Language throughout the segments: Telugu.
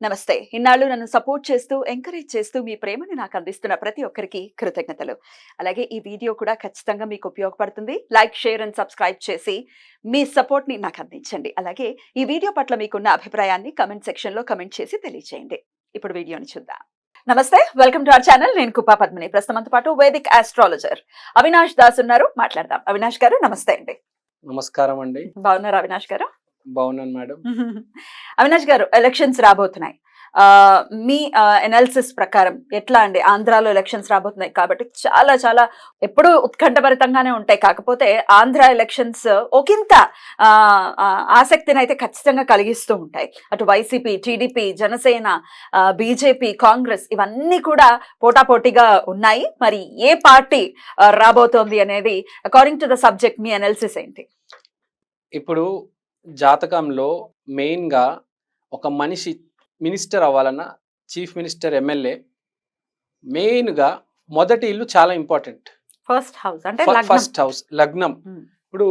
నమస్తే. ఇన్నాళ్ళు నన్ను సపోర్ట్ చేస్తూ, ఎంకరేజ్ చేస్తూ మీ ప్రేమని నాకు అందిస్తున్న ప్రతి ఒక్కరికి కృతజ్ఞతలు. అలాగే ఈ వీడియో కూడా ఖచ్చితంగా మీకు ఉపయోగపడుతుంది. లైక్, షేర్ అండ్ సబ్స్క్రైబ్ చేసి మీ సపోర్ట్‌ని నాకు అందించండి. అలాగే ఈ వీడియో పట్ల మీకున్న అభిప్రాయాన్ని కామెంట్ సెక్షన్‌లో కామెంట్ చేసి తెలియజేయండి. ఇప్పుడు వీడియోని చూద్దాం. నమస్తే. Welcome to our channel. నేను కుప్పా పద్మిని. ప్రస్తుతం మనతో పాటు వేదిక్ ఆస్ట్రాలజర్ అవినాష్ దాస్ ఉన్నారు. మాట్లాడదాం. అవినాష్ గారు నమస్తే అండి. నమస్కారం అండి. బాగున్నారా అవినాష్ గారు? బాగున్నాను మేడం. అవినాష్ గారు, ఎలక్షన్స్ రాబోతున్నాయి. మీ ఎనాలిసిస్ ప్రకారం ఎట్లా అండి? ఆంధ్రాలో ఎలక్షన్స్ రాబోతున్నాయి కాబట్టి చాలా చాలా ఎప్పుడూ ఉత్కంఠభరితంగానే ఉంటాయి. కాకపోతే ఆంధ్ర ఎలక్షన్స్ ఒకంత ఆసక్తిని అయితే ఖచ్చితంగా కలిగిస్తూ ఉంటాయి. అటు YCP, TDP, Janasena, BJP, Congress ఇవన్నీ కూడా పోటాపోటీగా ఉన్నాయి. మరి ఏ పార్టీ రాబోతోంది అనేది according to the subject me analysis ఏంటి? ఇప్పుడు జాతకంలో మెయిన్గా ఒక మనిషి మినిస్టర్ అవ్వాలన్నా, చీఫ్ మినిస్టర్, ఎమ్మెల్యే, మెయిన్గా మొదటి ఇల్లు చాలా ఇంపార్టెంట్. ఫస్ట్ హౌస్ అంటే ఫస్ట్ హౌస్, లగ్నం. ఇప్పుడు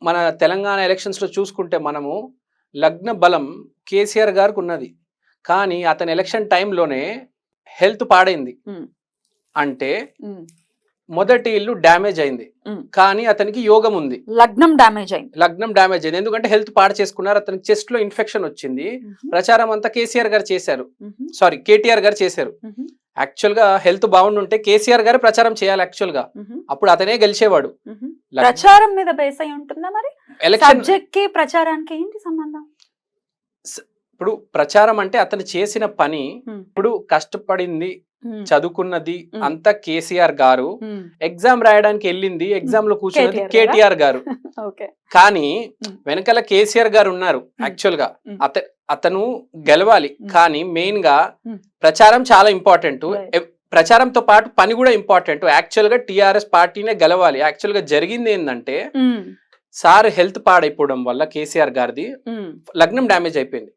మన తెలంగాణ ఎలక్షన్స్లో చూసుకుంటే మనము లగ్న బలం కేసీఆర్ గారికి ఉన్నది, కానీ అతని ఎలక్షన్ టైంలోనే హెల్త్ పాడైంది. అంటే మొదటి ఇల్లు డ్యామేజ్ అయింది, కానీ అతనికి యోగం ఉంది. లగ్నం డ్యామేజ్ అయింది. ఎందుకంటే హెల్త్ పాడు చేసుకున్నారు. అతనికి చెస్ట్ లో ఇన్ఫెక్షన్ వచ్చింది. ప్రచారం అంతా కేసీఆర్ గారు చేశారు, కేటీఆర్ గారు చేశారు. యాక్చువల్ గా హెల్త్ బాగుండుంటే కేసీఆర్ గారు ప్రచారం చేయాలి. యాక్చువల్ గా అప్పుడు అతనే గెలిచేవాడు. ప్రచారం మీద బేస్ అయి ఉంటుందా మరి? సబ్జెక్ట్ కి ప్రచారానికి ఏంటి సంబంధం? ఇప్పుడు ప్రచారం అంటే అతను చేసిన పని, ఇప్పుడు కష్టపడింది, చదువుకున్నది అంతా కేసీఆర్ గారు. ఎగ్జామ్ రాయడానికి వెళ్ళింది, ఎగ్జామ్ లో కూర్చున్నది కేటీఆర్ గారు. కానీ వెనకాల కేసీఆర్ గారు ఉన్నారు. యాక్చువల్ గా అతను గెలవాలి, కానీ మెయిన్ గా ప్రచారం చాలా ఇంపార్టెంట్. ప్రచారంతో పాటు పని కూడా ఇంపార్టెంట్. యాక్చువల్ గా టిఆర్ఎస్ పార్టీనే గెలవాలి. యాక్చువల్ గా జరిగింది ఏంటంటే, సార్ హెల్త్ పాడైపోవడం వల్ల కేసీఆర్ గారిది లగ్నం డ్యామేజ్ అయిపోయింది.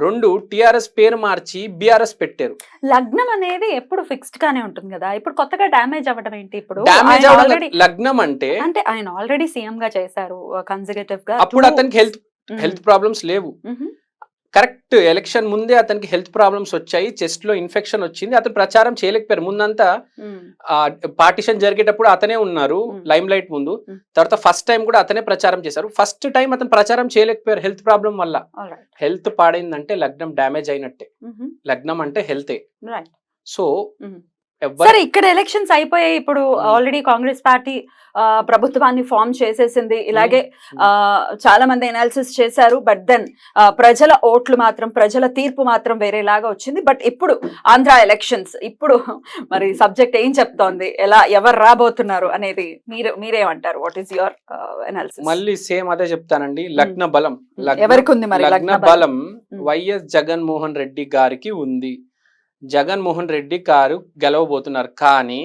రెండు, టిఆర్ఎస్ పేరు మార్చి బిఆర్ఎస్ పెట్టారు. లగ్నం అనేది ఎప్పుడు ఫిక్స్డ్ గానే ఉంటుంది కదా, ఇప్పుడు కొత్తగా డ్యామేజ్ అవ్వడం ఏంటి? ఇప్పుడు లగ్నం అంటే ఆయన ఆల్రెడీ సీఎం గా చేశారు కన్సిక్యూటివ్ గా. అప్పుడు అతనికి హెల్త్ ప్రాబ్లమ్స్ లేవు. కరెక్ట్ ఎలక్షన్ ముందే అతనికి హెల్త్ ప్రాబ్లమ్స్ వచ్చాయి, చెస్ట్ లో ఇన్ఫెక్షన్ వచ్చింది. అతను ప్రచారం చేయలేకపోయారు. ముందంతా పార్టిషన్ జరిగేటప్పుడు అతనే ఉన్నారు లైమ్ లైట్ ముందు. తర్వాత ఫస్ట్ టైం కూడా అతనే ప్రచారం చేశారు. ఫస్ట్ టైం అతను ప్రచారం చేయలేకపోయారు హెల్త్ ప్రాబ్లం వల్ల. హెల్త్ పాడైందంటే లగ్నం డ్యామేజ్ అయినట్టే. లగ్నం అంటే హెల్తే. సో ఇక్కడ ఎలక్షన్స్ అయిపోయాయి. ఇప్పుడు ఆల్రెడీ కాంగ్రెస్ పార్టీ ప్రభుత్వాన్ని ఫామ్ చేసేసింది. ఇలాగే చాలా మంది ఎనాలిసిస్ చేశారు. బట్ దెన్ ప్రజల ఓట్లు మాత్రం, ప్రజల తీర్పు మాత్రం వేరేలాగా వచ్చింది. బట్ ఇప్పుడు ఆంధ్ర ఎలక్షన్స్, ఇప్పుడు మరి సబ్జెక్ట్ ఏం చెప్తోంది, ఎవరు రాబోతున్నారు అనేది మీరేమంటారు? What is your analysis? మళ్ళీ సేమ్ అదే చెప్తానండి. లగ్న బలం ఎవరికి ఉంది మరి? లగ్న బలం వైఎస్ జగన్మోహన్ రెడ్డి గారికి ఉంది. జగన్మోహన్ రెడ్డి గారు గెలవబోతున్నారు, కానీ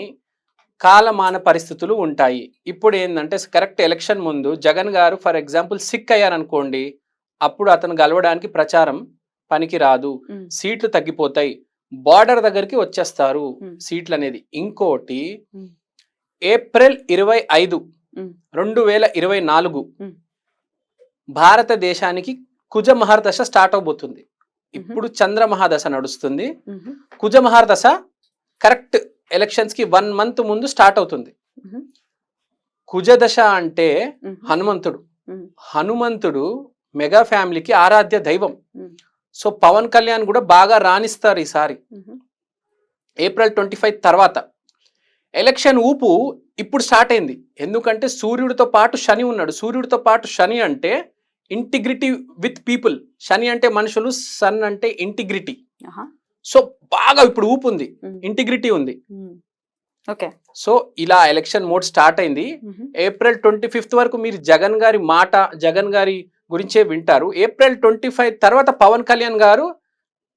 కాలమాన పరిస్థితులు ఉంటాయి. ఇప్పుడు ఏంటంటే కరెక్ట్ ఎలక్షన్ ముందు జగన్ గారు ఫర్ ఎగ్జాంపుల్ సిక్ అయ్యారనుకోండి, అప్పుడు అతను గెలవడానికి ప్రచారం పనికి రాదు, సీట్లు తగ్గిపోతాయి, బార్డర్ దగ్గరికి వచ్చేస్తారు సీట్లు అనేది. ఇంకోటి, ఏప్రిల్ 25, 2024 భారతదేశానికి కుజ మహర్దశ స్టార్ట్ అవబోతుంది. ఇప్పుడు చంద్ర మహాదశ నడుస్తుంది. కుజ మహాదశ కరెక్ట్ ఎలక్షన్స్ కి 1 month ముందు స్టార్ట్ అవుతుంది. కుజదశ అంటే హనుమంతుడు మెగా ఫ్యామిలీకి ఆరాధ్య దైవం. సో పవన్ కళ్యాణ్ కూడా బాగా రాణిస్తారు ఈసారి. ఏప్రిల్ 25 తర్వాత ఎలక్షన్ ఊపు ఇప్పుడు స్టార్ట్ అయింది. ఎందుకంటే సూర్యుడితో పాటు శని ఉన్నాడు. సూర్యుడితో పాటు శని అంటే ఇంటిగ్రిటీ విత్ పీపుల్. శని అంటే మనుషులు, సన్ అంటే ఇంటిగ్రిటీ. సో బాగా ఇప్పుడు ఊపు ఉంది, ఇంటిగ్రిటీ ఉంది. సో ఇలా ఎలక్షన్ మోడ్ స్టార్ట్ అయింది. ఏప్రిల్ 25 వరకు మీరు జగన్ గారి మాట, జగన్ గారి గురించే వింటారు. ఏప్రిల్ 25 తర్వాత పవన్ కళ్యాణ్ గారు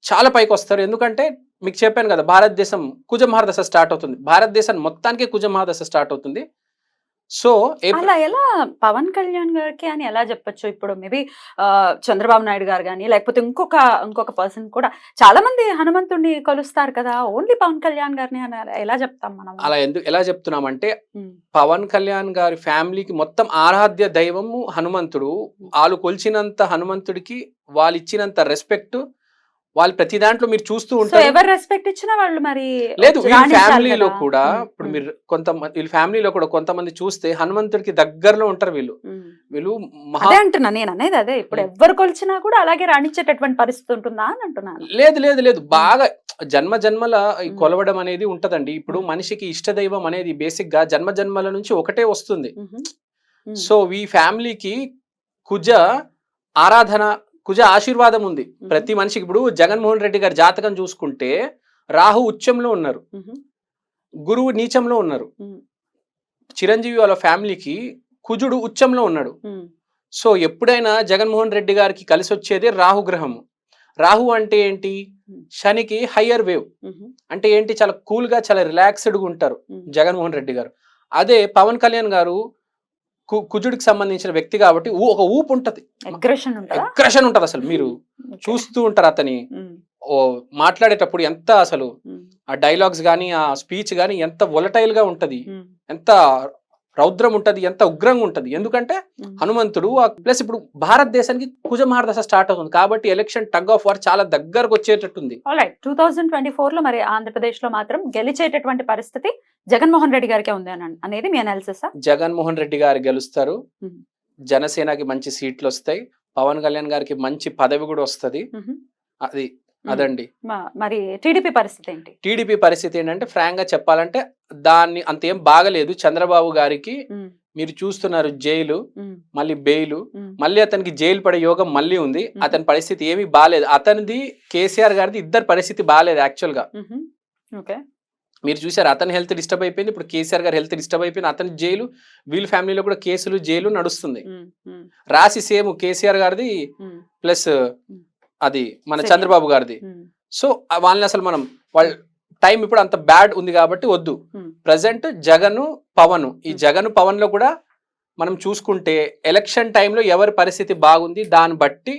చాలా పైకి వస్తారు. ఎందుకంటే మీకు చెప్పాను కదా, భారతదేశం కుజ మహాదశ స్టార్ట్ అవుతుంది. భారతదేశం మొత్తానికి కుజ మహాదశ స్టార్ట్ అవుతుంది. సో అలా ఎలా పవన్ కళ్యాణ్ గారికి అని ఎలా చెప్పొచ్చు? ఇప్పుడు మేబీ చంద్రబాబు నాయుడు గారు కానీ, లేకపోతే ఇంకొక పర్సన్ కూడా చాలా మంది హనుమంతుడిని కొలుస్తారు కదా, ఓన్లీ పవన్ కళ్యాణ్ గారిని అని ఎలా చెప్తాం మనం? అలా ఎలా చెప్తున్నామంటే, పవన్ కళ్యాణ్ గారి ఫ్యామిలీకి మొత్తం ఆరాధ్య దైవము హనుమంతుడు. వాళ్ళు కొలిచినంత హనుమంతుడికి వాళ్ళు ఇచ్చినంత రెస్పెక్ట్ వాళ్ళు ప్రతి దాంట్లో మీరు చూస్తూ సో ఉంటారు. ఎవరు రెస్పెక్ట్ ఇచ్చినా వాళ్ళు మరి లేదు వీళ్ళ రాణించాలి ఫ్యామిలీలో కదా. కూడా ఉమ్, ఇప్పుడు ఉమ్, మీరు వీళ్ళ ఫ్యామిలీలో కూడా కొంతమంది చూస్తే హనుమంతుడికి దగ్గరలో ఉంటారు వీళ్ళు. ఉమ్. వీళ్ళు మహా అదే అంటున్నా నేను అనేది అదే ఇప్పుడు ఎవ్వరు కొలిచినా కూడా అలాగే రాణించేటటువంటి పరిస్థితి ఉంటుందా అని అంటున్నాను. లేదు బాగా జన్మ జన్మల ఈ ఉమ్. కొలవడం అనేది ఉంటదండి. ఇప్పుడు ఉమ్. మనిషికి ఇష్టదైవం అనేది బేసిక్ గా జన్మ జన్మల నుంచి ఒకటే వస్తుంది. ఉహు, ఉమ్, సో ఈ ఫ్యామిలీకి కుజ ఆరాధన, కుజ ఆశీర్వాదం ఉంది ప్రతి మనిషికి. ఇప్పుడు జగన్మోహన్ రెడ్డి గారి జాతకం చూసుకుంటే రాహు ఉచ్చంలో ఉన్నారు, ఉహు, గురువు నీచంలో ఉన్నారు. ఉమ్, చిరంజీవి వాళ్ళ ఫ్యామిలీకి కుజుడు ఉచ్చంలో ఉన్నాడు. ఉమ్, సో ఎప్పుడైనా జగన్మోహన్ రెడ్డి గారికి కలిసి వచ్చేది రాహు గ్రహము. రాహు అంటే ఏంటి? శనికి హయ్యర్ వేవ్. ఉహు, అంటే ఏంటి? చాలా కూల్ గా చాలా రిలాక్స్డ్గా ఉంటారు ఉమ్. జగన్మోహన్ రెడ్డి గారు. అదే పవన్ కళ్యాణ్ గారు కుజుడికి సంబంధించిన వ్యక్తి కాబట్టి ఒక ఊపు ఉంటది, అగ్రెషన్ ఉంటుందా? అగ్రెషన్ ఉంటది. అసలు మీరు ఓకే. చూస్తూ ఉంటారు అతని ఉమ్, ఓ మాట్లాడేటప్పుడు ఎంత అసలు ఉమ్, ఆ డైలాగ్స్ కానీ ఆ స్పీచ్ కానీ ఎంత వొలటైల్ గా ఉంటది, ఉమ్, ఎంత రౌద్రం ఉంటది, ఎంత ఉగ్రంగా ఉంటది. ఎందుకంటే ఉమ్. హనుమంతుడు ప్లస్ ఇప్పుడు భారతదేశానికి కుజ మహారదశ స్టార్ట్ అవుతుంది కాబట్టి ఎలక్షన్ టగ్ ఆఫ్ వార్ చాలా దగ్గరకు వచ్చేటట్టుంది. ఆల్రైట్ 2024 లో మరి ఆంధ్రప్రదేశ్ లో మాత్రం గెలిచేటటువంటి పరిస్థితి జగన్మోహన్ రెడ్డి గారికే ఉంది అని అనేది మీ అనాలిసిస్? జగన్మోహన్ రెడ్డి గారు గెలుస్తారు, ఉమ్. జనసేనకి మంచి సీట్లు వస్తాయి, పవన్ కళ్యాణ్ గారికి మంచి పదవి కూడా వస్తది. అది అదండి. మరి టీడీపీ పరిస్థితి ఏంటి? టీడీపీ పరిస్థితి ఏంటంటే ఫ్రాంక్ గా చెప్పాలంటే దాన్ని అంతేం బాగలేదు. చంద్రబాబు గారికి మీరు చూస్తున్నారు జైలు, మళ్ళీ బెయిలు, మళ్ళీ అతనికి జైలు పడే యోగం మళ్ళీ ఉంది. అతని పరిస్థితి ఏమీ బాగాలేదు. అతనిది కేసీఆర్ గారిది ఇద్దరు పరిస్థితి బాగాలేదు యాక్చువల్ గా. ఓకే, మీరు చూసారు అతని హెల్త్ డిస్టర్బ్ అయిపోయింది, ఇప్పుడు కేసీఆర్ గారి హెల్త్ డిస్టర్బ్ అయిపోయింది, అతని జైలు, వీళ్ళ ఫ్యామిలీలో కూడా కేసులు జైలు నడుస్తుంది. రాసి సేమ్ కేసీఆర్ గారిది ప్లస్ అది మన చంద్రబాబు గారిది. సో వాళ్ళని అసలు వాళ్ళ టైం ఇప్పుడు అంత బ్యాడ్ ఉంది కాబట్టి వద్దు. ప్రజెంట్ జగన్ పవన్, ఈ జగన్ పవన్ లో కూడా మనం చూసుకుంటే ఎలక్షన్ టైంలో ఎవరి పరిస్థితి బాగుంది దాన్ని బట్టి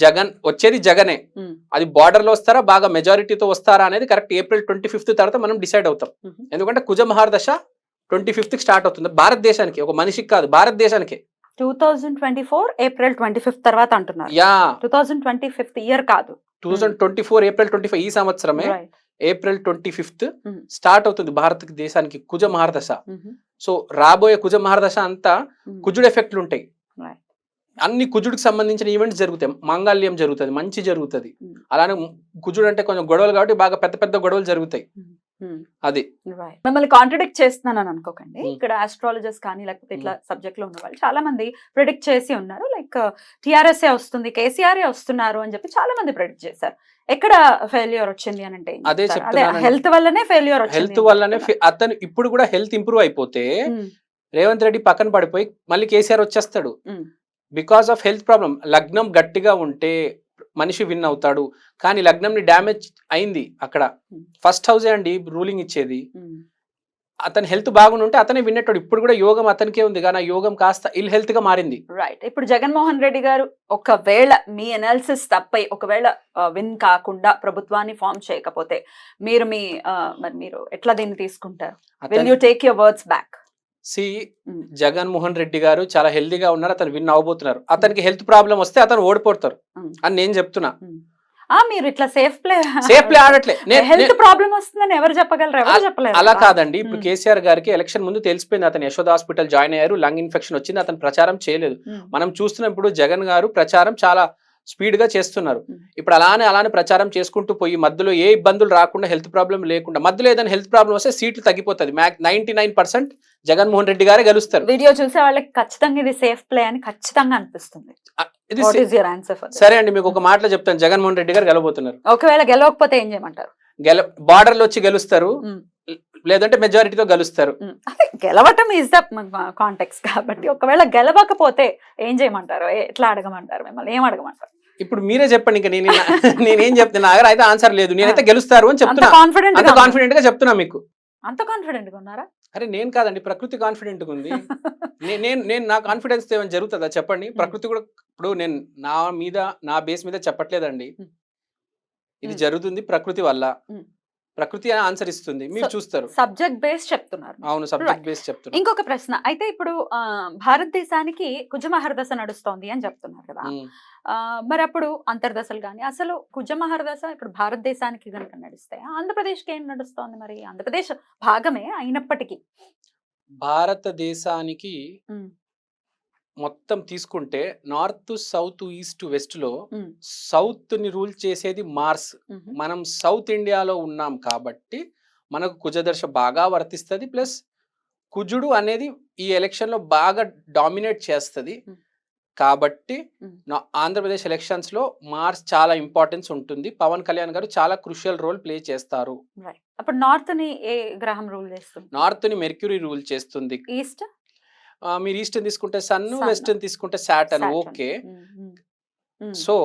జగన్ వచ్చేది జగనే. అది బార్డర్ లో వస్తారా బాగా మెజారిటీతో వస్తారా అనేది కరెక్ట్ April 25th తర్వాత మనం డిసైడ్ అవుతాం. ఎందుకంటే కుజ మహారదశ 25th స్టార్ట్ అవుతుంది భారతదేశానికి, ఒక మనిషికి కాదు భారతదేశానికి. 2024 April 25th తర్వాత అంటున్నారు. యా 2025 ఇయర్ కాదు, 2024 April 25 ఈ సంవత్సరమే April 25th స్టార్ట్ అవుతుంది భారతదేశానికి కుజ మహారదశ. సో రాబోయే కుజ మహారదశ అంతా కుజుడు ఎఫెక్ట్లు ఉంటాయి, అన్ని కుజుడికి సంబంధించిన ఈవెంట్స్ జరుగుతాయి, మాంగళ్యం జరుగుతుంది, మంచి జరుగుతుంది. అలానే కుజుడు అంటే కొంచెం గొడవలు కాబట్టి బాగా పెద్ద పెద్ద గొడవలు జరుగుతాయి. అది మిమ్మల్ని కాంట్రడిక్ట్ చేస్తున్నాను అనుకోకండి. ఇక్కడ ఆస్ట్రాలజర్స్ కానీ లేకపోతే ఇట్లా సబ్జెక్ట్ లో ఉన్న వాళ్ళు చాలా మంది ప్రిడిక్ట్ చేసి ఉన్నారు, లైక్ టిఆర్ఎస్ వస్తుంది, కేసీఆర్ వస్తున్నారు అని చెప్పి చాలా మంది ప్రిడిక్ట్ చేశారు. ఎక్కడ ఫెయిల్యూర్ వచ్చింది అని అంటే అదే చెప్తున్నాను, హెల్త్ వల్లనే ఫెయిల్యూర్ వచ్చింది. హెల్త్ వల్లనే అతను ఇప్పుడు కూడా హెల్త్ ఇంప్రూవ్ అయిపోతే రేవంత్ రెడ్డి పక్కన పడిపోయి మళ్ళీ కేసీఆర్ వచ్చేస్తాడు. Because of health problem. లగ్నం గట్టిగా ఉంటే మనిషి విన్ అవుతాడు, కానీ లగ్నం ని డ్యామేజ్ అయింది అక్కడ. ఫస్ట్ హౌసే అండి రూలింగ్ ఇచ్చేది. అతని హెల్త్ బాగుంటే అతనే విన్నట్టాడు. ఇప్పుడు కూడా యోగం అతనికే ఉంది కానీ ఆ యోగం కాస్త ఇల్ హెల్త్ గా మారింది. రైట్. ఇప్పుడు జగన్మోహన్ రెడ్డి గారు ఒకవేళ మీ అనాలిసిస్ తప్పై ఒకవేళ విన్ కాకుండా ప్రభుత్వాన్ని ఫామ్ చేయకపోతే మీరు మీరు ఎట్లా దీన్ని తీసుకుంటారు? Will you take your words back? Jaganmohan Reddy గారు చాలా హెల్దీగా ఉన్నారు, అతను విన్ అవబోతున్నారు. అతనికి హెల్త్ ప్రాబ్లం వస్తే అతను ఓడిపోతారు అని నేను చెప్తున్నా. మీరు ఇట్లా సేఫ్ ప్లే ఆడట్లే. హెల్త్ ప్రాబ్లం వస్తుందని ఎవరు చెప్పగలరు? ఎవరు చెప్పలేరు. అలా కాదండి. ఇప్పుడు కేసీఆర్ గారికి ఎలక్షన్ ముందు తెలిసిపోయింది, అతను యశోద హాస్పిటల్ జాయిన్ అయ్యారు, లంగ్ ఇన్ఫెక్షన్ వచ్చింది, అతను ప్రచారం చేయలేదు. మనం చూస్తున్నప్పుడు జగన్ గారు ప్రచారం చాలా స్పీడ్ గా చేస్తున్నారు. ఇప్పుడు అలానే ప్రచారం చేసుకుంటూ పోయి మధ్యలో ఏ ఇబ్బందులు రాకుండా, హెల్త్ ప్రాబ్లం లేకుండా, మధ్యలో ఏదైనా హెల్త్ ప్రాబ్లం వస్తే సీట్లు తగ్గిపోతుంది. 99% జగన్మోహన్ రెడ్డి గారే గెలుస్తారు. వీడియో చూసే వాళ్ళకి ఖచ్చితంగా ఇది సేఫ్ ప్లే అని ఖచ్చితంగా అనిపిస్తుంది. సరే అండి, మీకు ఒక మాటలో చెప్తాను, జగన్మోహన్ రెడ్డి గారు గెలబోతున్నారు. ఒకవేళ గెలవకపోతే ఏం చేయమంటారు? బార్డర్ లో వచ్చి గెలుస్తారు, లేదంటే మెజారిటీతో గెలుస్తారు. గెలవటం ఈజ్ ద కాంటెక్స్ట్ కాబట్టి ఒకవేళ గెలవకపోతే ఏం చేయమంటారు? ఎట్లా అడగమంటారు? మిమ్మల్ని ఏం అడగమంటారు? ఇప్పుడు మీరే చెప్పండి. ఇంకా నేనేం చెప్తున్నా, అయితే ఆన్సర్ లేదు. నేనైతే గెలుస్తారు అని చెప్తున్నా, కాన్ఫిడెంట్ గా చెప్తున్నా మీకు. అంత కాన్ఫిడెంట్ గా ఉన్నారా? అరే నేను కాదండి, ప్రకృతి కాన్ఫిడెంట్ గా ఉంది. నేను నా కాన్ఫిడెన్స్ ఏమైనా జరుగుతుందా చెప్పండి? ప్రకృతి కూడా ఇప్పుడు నేను నా బేస్ మీద చెప్పట్లేదండి, ఇది జరుగుతుంది ప్రకృతి వల్ల. ప్రకృతి ఆన్సర్ ఇస్తుంది, మీరు చూస్తారు. సబ్జెక్ట్ బేస్ చెప్తున్నారు. అవును, సబ్జెక్ట్ బేస్ చెప్తున్నారు. ఇంకొక ప్రశ్న అయితే ఇప్పుడు భారతదేశానికి కుజమహర్దశ నడుస్తోంది అని చెప్తున్నారు కదా. మరి అప్పుడు అంతర్దశలు కానీ అసలు కుజమహర్దశ ఇప్పుడు భారతదేశానికి కనుక నడిస్తే ఆంధ్రప్రదేశ్కి ఏం నడుస్తోంది? మరి ఆంధ్రప్రదేశ్ భాగమే అయినప్పటికీ భారతదేశానికి మొత్తం తీసుకుంటే నార్త్, సౌత్, ఈస్ట్, వెస్ట్ లో సౌత్ ని రూల్ చేసేది మార్స్. మనం సౌత్ ఇండియాలో ఉన్నాం కాబట్టి మనకు కుజదర్శ బాగా వర్తిస్తుంది. ప్లస్ కుజుడు అనేది ఈ ఎలక్షన్ లో బాగా డామినేట్ చేస్తుంది కాబట్టి ఆంధ్రప్రదేశ్ ఎలక్షన్స్ లో మార్స్ చాలా ఇంపార్టెన్స్ ఉంటుంది. పవన్ కళ్యాణ్ గారు చాలా క్రూషియల్ రోల్ ప్లే చేస్తారు. అప్పుడు నార్త్ ని ఏ గ్రహం రూల్ చేస్తుంది? నార్త్ ని మెర్క్యూరీ రూల్ చేస్తుంది. ఈస్ట్ మీరు ఈస్టర్న్ తీసుకుంటే సన్, వెస్టర్న్ తీసుకుంటే Saturn. Okay, so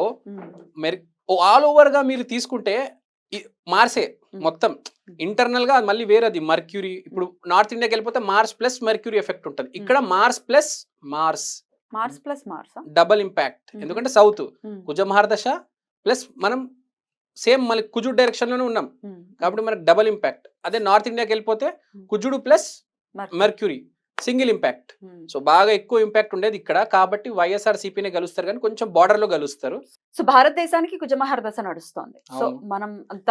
all over గా మీరు తీసుకుంటే మార్సే మొత్తం. ఇంటర్నల్ గా మళ్ళీ వేరేది మర్క్యూరీ. ఇప్పుడు నార్త్ ఇండియాకి వెళ్ళిపోతే మార్స్ ప్లస్ మెర్క్యూరీ ఎఫెక్ట్ ఉంటుంది. ఇక్కడ Mars plus Mars double impact. ఎందుకంటే సౌత్ కుజమహర్దశ ప్లస్ మనం సేమ్ మళ్ళీ కుజుడు డైరెక్షన్ లోనే ఉన్నాం కాబట్టి మనకు డబల్ ఇంపాక్ట్. అదే నార్త్ ఇండియాకి వెళ్ళిపోతే కుజుడు plus mercury single impact. So బాగా ఎక్కువ ఇంపాక్ట్ ఉండేది ఇక్కడ కాబట్టి వైఎస్ఆర్ సిపినే గెలుస్తారు కానీ కొంచెం బార్డర్ లో గెలుస్తారు. సో భారతదేశానికి కుజమహర్దశ నడుస్తోంది. సో మనం అంత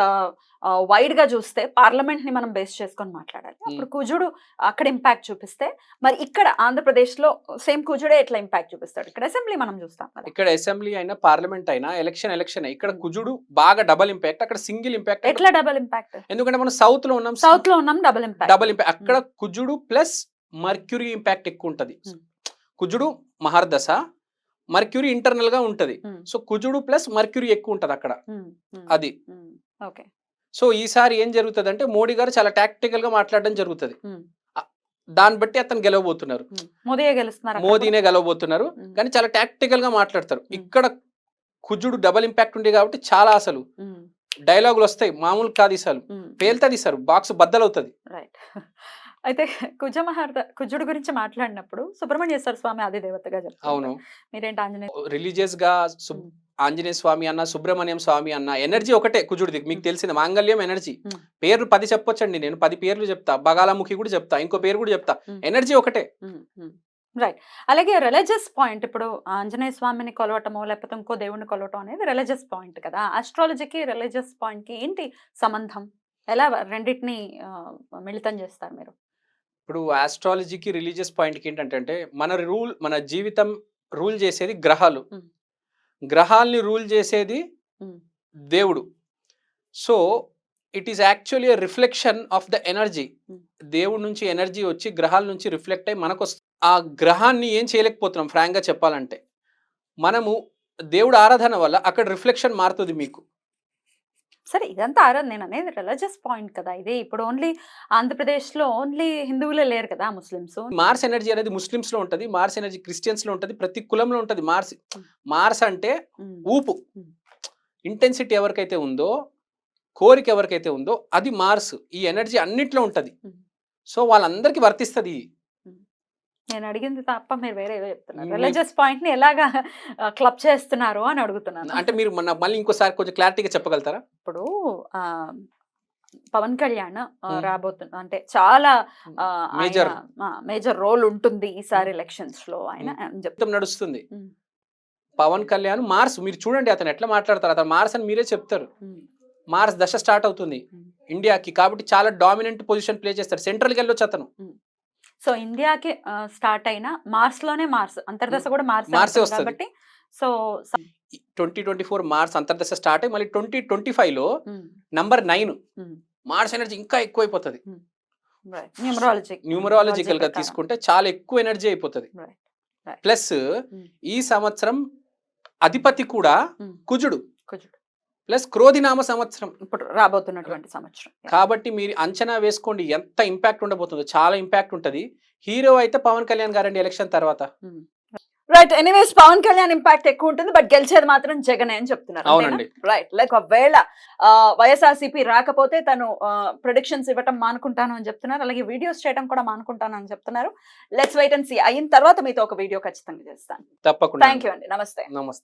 వైడ్ గా చూస్తే పార్లమెంట్ ని మనం బేస్ చేసుకొని మాట్లాడాలి. అప్పుడు కుజుడు అక్కడ ఇంపాక్ట్ చూపిస్తే మరి ఇక్కడ ఆంధ్రప్రదేశ్ లో సేమ్ కుజుడే ఎట్లా ఇంపాక్ట్ చూపిస్తాడు? ఇక్కడ అసెంబ్లీ మనం చూస్తాం కదా. ఇక్కడ అసెంబ్లీ అయినా పార్లమెంట్ అయినా ఎలక్షన్ ఇక్కడ కుజుడు బాగా డబల్ ఇంపాక్ట్, అక్కడ సింగిల్ ఇంపాక్ట్. ఎట్లా డబల్ ఇంపాక్ట్? ఎందుకంటే మనం సౌత్ లో ఉన్నాం డబల్ ఇంపాక్ట్. అక్కడ కుజుడు ప్లస్ మర్క్యూరీ ఇంపాక్ట్ ఎక్కువ ఉంటది. కుజుడు మహర్దశ, మర్క్యూరీ ఇంటర్నల్ గా ఉంటది. సో కుజుడు ప్లస్ మర్క్యూరీ ఎక్కువ ఉంటది అక్కడ. అది ఓకే. సో ఈసారి ఏం జరుగుతుంది అంటే మోడీ గారు చాలా టాక్టికల్ గా మాట్లాడడం జరుగుతుంది. దాన్ని బట్టి అతను గెలవబోతున్నారు, మోదీనే గెలవబోతున్నారు. కానీ చాలా టాక్టికల్ గా మాట్లాడతారు. ఇక్కడ కుజుడు డబల్ ఇంపాక్ట్ ఉంది కాబట్టి చాలా అసలు డైలాగులు వస్తాయి, మామూలు కాదు. అసలు పేల్తుంది, సార్ బాక్స్ బద్దలవుతుంది. అయితే కుజుడు గురించి మాట్లాడినప్పుడు సుబ్రహ్మణ్యేశ్వర స్వామి ఆది దేవతగా చెప్తారు. అవును, మీరేంటి ఆంజనేయ రిలీజియస్ గా ఆంజనేయ స్వామి అన్న, సుబ్రహ్మణ్యం స్వామి అన్న, ఎనర్జీ ఒకటే కుజుడిది. మీకు తెలిసింది మాంగళ్యం ఎనర్జీ. పేర్లు 10 చెప్పొచ్చండి, నేను 10 పేర్లు చెప్తా. బగాలముఖి కూడా చెప్తా, ఇంకో పేరు కూడా చెప్తా. ఎనర్జీ ఒకటే. రైట్. అలాగే రిలీజియస్ పాయింట్, ఇప్పుడు ఆంజనేయ స్వామిని కొలవటమో లేకపోతే ఇంకో దేవుడిని కొలవటం అనేది రిలీజియస్ పాయింట్ కదా. ఆస్ట్రాలజీకి రిలీజియస్ పాయింట్ కి ఏంటి సంబంధం? ఎలా రెండింటిని మిళితం చేస్తారు మీరు? ఇప్పుడు ఆస్ట్రాలజీకి రిలీజియస్ పాయింట్కి ఏంటంటే మన జీవితం రూల్ చేసేది గ్రహాలు, గ్రహాల్ని రూల్ చేసేది దేవుడు. So it is actually reflection of the energy. దేవుడి నుంచి ఎనర్జీ వచ్చి గ్రహాల నుంచి రిఫ్లెక్ట్ అయ్యి మనకు వస్తుంది. ఆ గ్రహాన్ని ఏం చేయలేకపోతున్నాం ఫ్రాంక్ గా చెప్పాలంటే. మనము దేవుడు ఆరాధన వల్ల అక్కడ రిఫ్లెక్షన్ మారుతుంది మీకు. సరే, ఇదంతా ఆరాధన, నేను అనేది రిలీజియస్ పాయింట్ కదా ఇది. ఇప్పుడు ఓన్లీ ఆంధ్రప్రదేశ్ లో ఓన్లీ హిందువులే లేరు కదా, ముస్లిమ్స్. మార్స్ ఎనర్జీ అనేది ముస్లిమ్స్ లో ఉంటది, మార్స్ ఎనర్జీ క్రిస్టియన్స్ లో ఉంటది, ప్రతి కులంలో ఉంటది. మార్స్ అంటే ఊపు, ఇంటెన్సిటీ ఎవరికైతే ఉందో, కోరిక ఎవరికైతే ఉందో అది మార్స్. ఈ ఎనర్జీ అన్నిట్లో ఉంటది. సో వాళ్ళందరికీ వర్తిస్తుంది. నేను అడిగింది తప్ప మీరు వేరే ఏదో చెప్తున్నారు. రిలీజియస్ పాయింట్ ని ఎలాగా క్లబ్ చేస్తున్నారు అని అడుగుతున్నాను. అంటే మీరు మళ్ళీ ఇంకోసారి కొంచెం క్లారిటీగా చెప్పగలుగుతారా? ఇప్పుడు పవన్ కళ్యాణ్ రాబోతున్నా అంటే చాలా మేజర్ రోల్ ఉంటుంది ఈసారి ఎలక్షన్స్ లో ఆయన చెప్తాం నడుస్తుంది. పవన్ కళ్యాణ్ మార్స్, మీరు చూడండి అతను ఎట్లా మాట్లాడతారు. అతను మార్స్ అని మీరే చెప్తారు. మార్స్ దశ స్టార్ట్ అవుతుంది ఇండియాకి కాబట్టి చాలా డామినెంట్ పొజిషన్ ప్లే చేస్తారు. సెంట్రల్కి వెళ్ళొచ్చు అతను. సో ఇండియాకి స్టార్ట్ అయిన మార్స్ లోనే మార్స్ అంతర్దశ కూడా మార్స్ కాబట్టి సో 2024 మార్స్ అంతర్దశ స్టార్ట్ అయ్యి మళ్ళీ 2025 లో నంబర్ 9 మార్స్ ఎనర్జీ ఇంకా ఎక్కువైపోతుంది. న్యూమరాలజికల్ గా తీసుకుంటే చాలా ఎక్కువ ఎనర్జీ అయిపోతుంది. ప్లస్ ఈ సంవత్సరం అధిపతి కూడా కుజుడు ప్లస్ క్రోధినామ సంవత్సరం ఇప్పుడు రాబోతున్నటువంటి సంవత్సరం కాబట్టి మీరు అంచనా వేసుకోండి ఎంత ఇంపాక్ట్ ఉండబోతుందో. చాలా ఇంపాక్ట్ ఉంటది. హీరో అయితే పవన్ కళ్యాణ్ గారండి ఎలక్షన్ తర్వాత. Right. Anyways Pawan Kalyan impact ఎక్కువ ఉంటుంది, బట్ గెలిచేది మాత్రం జగనే అని చెప్తున్నారు. అవునండి. రైట్. లైక్ ఒకవేళ వైఎస్ఆర్సీపీ రాకపోతే తను ప్రెడిక్షన్స్ ఇవ్వటం మానుకుంటాను అని చెప్తున్నారు. అలాగే వీడియోస్ చేయడం కూడా మానుకుంటాను అని చెప్తున్నారు. Let's wait and see. అయిన తర్వాత మీతో ఒక వీడియో ఖచ్చితంగా చేస్తాను. తప్పకుండా. థ్యాంక్ యూ అండి. నమస్తే. నమస్తే.